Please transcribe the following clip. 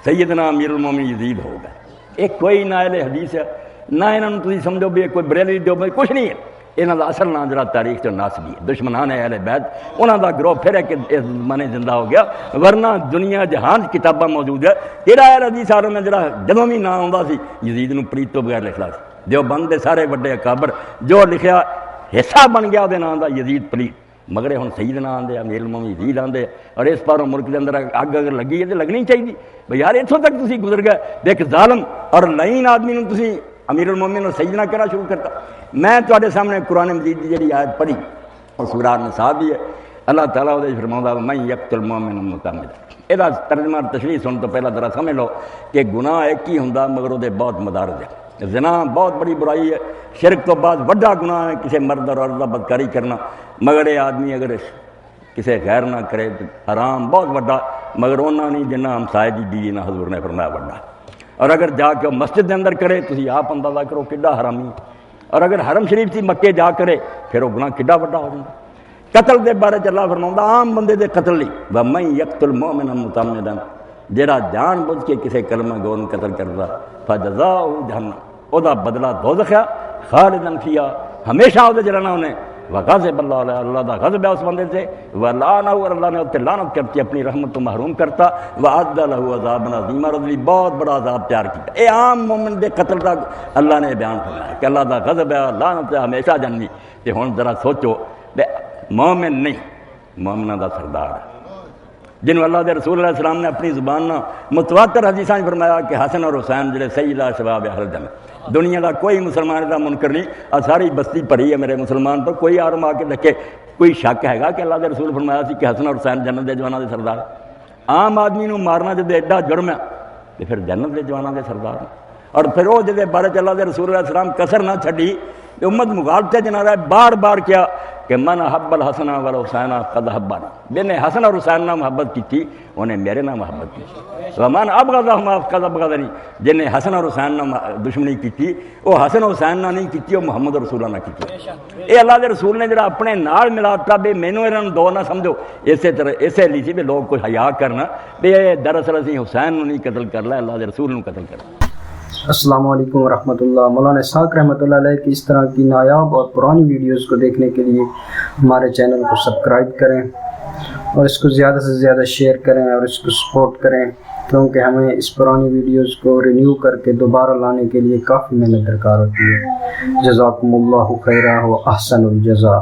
سیدنا امیر المومنین یزید ہوگا. یہ کوئی نہ اہل حدیث ہے نہ انہوں تسی سمجھو بھی کوئی بریلوی دیوبندی کچھ نہیں ہے. انہوں کا اصل نام جڑا تاریخ چ ناسبی ہے, دشمنان اہل بیت انہوں کا گروہ پھر ایک زمانے زندہ ہو گیا, ورنہ دنیا جہان کتاباں موجود ہے. تیرا اہل حدیث ساروں میں جڑا جدوں بھی نام آتا سی یزید نو پریت تو بغیر لکھنا سی. دیوبند دے سارے وڈے اکابر جو لکھیا حصہ بن گیا وہ نام دا یزید پلیت, مگر ہن سیدنا آندے امیر المومنین یزید آندے. اور اس پاروں ملک دے اندر اگ اگر لگی ہے تو لگنی چاہیے بھئی یار اتوں تک تسی گزر گئے. ایک ظالم اور لعین آدمی نو تسی امیر المومنین اور سیدنا کہنا شروع کرتا. میں تواڈے سامنے قرآن مجید دی جڑی آیت پڑھی اور سورہ النساء دی ہے, اللہ تعالیٰ وہ فرماؤں گا من یقتل مؤمنا متعمدا. یہ ترجمہ تشریح سن تو پہلا ذرا سمجھ لو کہ گناہ ایک ہی ہوندا مگر وہ بہت مدارج ہے. زنا بہت بڑی برائی ہے, شرک تو بعد بڑا گناہ ہے کسی مرد اور عورت کا بدکاری کرنا, مگر یہ آدمی اگر کسی غیر نہ کرے تو حرام بہت بڑا, مگر انہوں نہیں جنہ ہمسائے دی بیوی نہ حضور نے فرمایا بڑا. اور اگر جا کے مسجد کے اندر کرے تسی آپ اندازہ کرو کڈا حرامی, اور اگر حرم شریف سی مکے جا کرے پھر وہ گناہ کڈا بڑا ہو جائے. قتل دے بارے اللہ فرماؤں عام بندے دے قتل نہیں, وَمَن يَقْتُلْ مُؤْمِنًا مُتَعَمِّدًا جہاں جان بوجھ کے کسی کلمہ گو نوں قتل کردا فَجَزَاؤُهُ جہنم, او دا بدلہ دوزخ ہے خالداً فیہا ہمیشہ او دے جلنا انہیں. وغضب اللہ علیہ, اللہ دا غضب ہے اس بندے سے, ولعنہ اور اللہ نے اسے لعنت کرتی اپنی رحمت تو محروم کرتا. وعد لہ عذابا عظیما, اور بہت بڑا عذاب تیار کیا. اے عام مومن دے قتل دا اللہ نے بیان فرمایا کہ اللہ دا غضب ہے لعنت ہے ہمیشہ جنمی. تے ہن ذرا سوچو مومن نہیں مومنہ دا سردار ہے جنہوں اللہ دے رسول علیہ السلام نے اپنی زبان نہ متواتر حدیثاں فرمایا کہ حسن اور حسین جڑے سیدہ شباب اہل جنت. دنیا کا کوئی مسلمان کا منکر نہیں, ساری بستی بھری ہے میرے مسلمان پر. کوئی آرم آ کے دیکھے کوئی شک ہے گا کہ اللہ دے رسول فرمایا سی کہ حسن اور حسین جنت دے جواناں دے سردار. عام آدمی نو مارنا جب ایڈا جرم ہے تو پھر جنت دے جواناں دے سردار. اور پھر وہ جدے بارے اللہ دے رسول علیہ السلام کسر نہ چھڈی امت مغالطے جنا رہا ہے بار بار کیا کہ من حب الحسن والحسین قد حبنا, جن نے حسن اور حسین نہ محبت کی تھی انہیں میرے نہ محبت کی. ومن ابغضہما فقد ابغضنی, جن نے حسن اور حسین نہ دشمنی کی تھی وہ حسن اور حسین نہ نہیں کی, وہ محمد رسول اللہ نہ کی. یہ اللہ دے رسول نے جڑا اپنے نال ملاتا بے مینوں انہاں نوں دو نہ سمجھو. اسی طرح اسے لیے بھی لوگ کوئی حیا کرنا بے دراصل اسی حسین نوں نہیں قتل کر لیا, اللہ دے رسول نوں قتل کر. السلام علیکم ورحمۃ اللہ. مولانا اسحاق رحمۃ اللہ علیہ کی اس طرح کی نایاب اور پرانی ویڈیوز کو دیکھنے کے لیے ہمارے چینل کو سبسکرائب کریں اور اس کو زیادہ سے زیادہ شیئر کریں اور اس کو سپورٹ کریں, کیونکہ ہمیں اس پرانی ویڈیوز کو رینیو کر کے دوبارہ لانے کے لیے کافی محنت درکار ہوتی ہے. جزاکم اللہ خیرہ و احسن الجزاء.